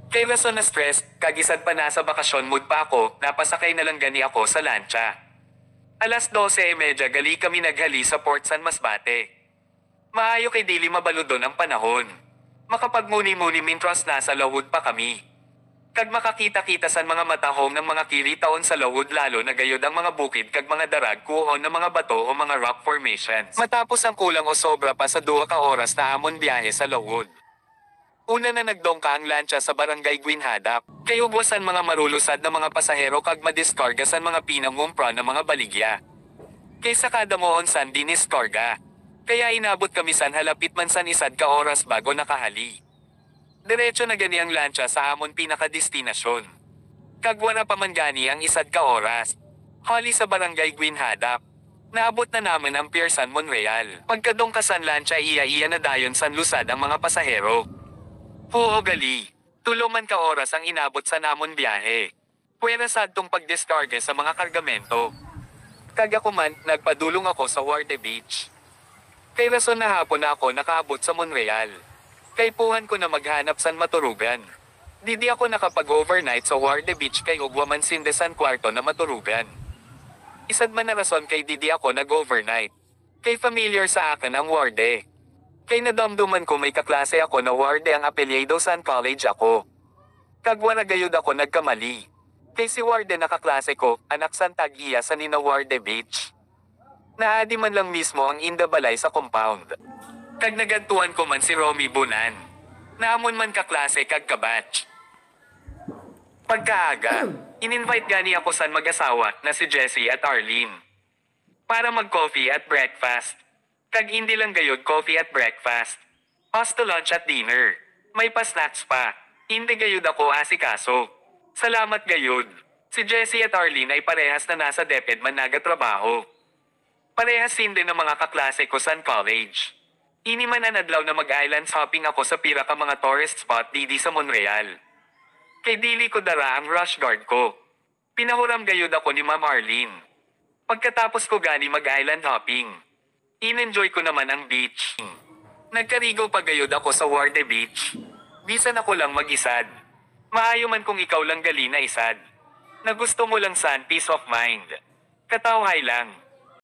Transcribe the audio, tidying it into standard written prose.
Kay rason na stress, kagisad pa nasa bakasyon mood pa ako, napasakay na lang gani ako sa lancha. Alas 12:30 gali kami naghali sa Port San Masbate. Maayo kay dili mabaludon ang panahon. Makapagmuni-muni mintras nasa lawod pa kami. Kag makakita-kita san mga matahom ng mga kiritaon sa lawod lalo na gayod ang mga bukid kag mga darag kuon ng mga bato o mga rock formations. Matapos ang kulang o sobra pa sa 2 ka oras na amon biyahe sa lawod. Una na nagdongka ang lancha sa barangay Guinhadap. Kay ugwasan mga marulusad na mga pasahero kag madiskarga san mga pinangumpra ng mga baligya. Kaysa kada mohon san diniskarga. Kaya inabot kami san halapit man san isad ka oras bago nakahali. Diretso na gani ang lancha sa amon pinakadestinasyon. Kagwara pa man gani ang isad ka oras. Hali sa barangay Guinhadap. Naabot na namin ang Pier San Monreal. Pagkadongka san lancha iya na dayon san lusad ang mga pasahero. Oo gali. Tulo man ka oras ang inabot sa namon biyahe. Pwera sadtong pagdiskarga sa mga kargamento. Kag ako man, nagpadulong ako sa Warte Beach. Kay rason na hapon na ako nakaabot sa Monreal. Kay puhan ko na maghanap san maturugan. Di ako nakapag-overnight sa Warte Beach kay ugwa man sindesan kwarto na maturugan. Isad man na rason kay di ako nag-overnight. Kay familiar sa akin ang Warte. Kay nadamduman ko may kaklase ako na Warte ang apelyido san college ako. Kagwara gayud ako nagkamali. Kay si Warte na kaklase ko, anak san tag-iya sa nina Warte Beach. Naadi man lang mismo ang indabalay sa compound. Kag nagantuan ko man si Romy Bunan. Naamon man kaklase kag kabatch. Pagkaaga, in-invite gani ako san mag-asawa na si Jessie at Arlene. Para mag-coffee at breakfast. Kag hindi lang gayod coffee at breakfast. Hasta lunch at dinner. May pa-snacks pa. Hindi gayod ako asikaso. Salamat gayod. Si Jessie at Arlene ay parehas na nasa DepEd man nagatrabaho. Parehas hindi ng mga kaklase ko san college. Ini man anadlaw na mag-island hopping ako sa pira ka mga tourist spot didi sa Monreal. Kay dili ko dara ang rush guard ko. Pinahuram gayod ako ni Ma'am Arlene. Pagkatapos ko gani mag-island hopping. In-enjoy ko naman ang beach. Nagkarigo pa gayod ako sa Warte Beach. Bisan ako lang mag-isad. Maayo man kung ikaw lang gali na isad. Na gusto mo lang san peace of mind. Katawhay lang.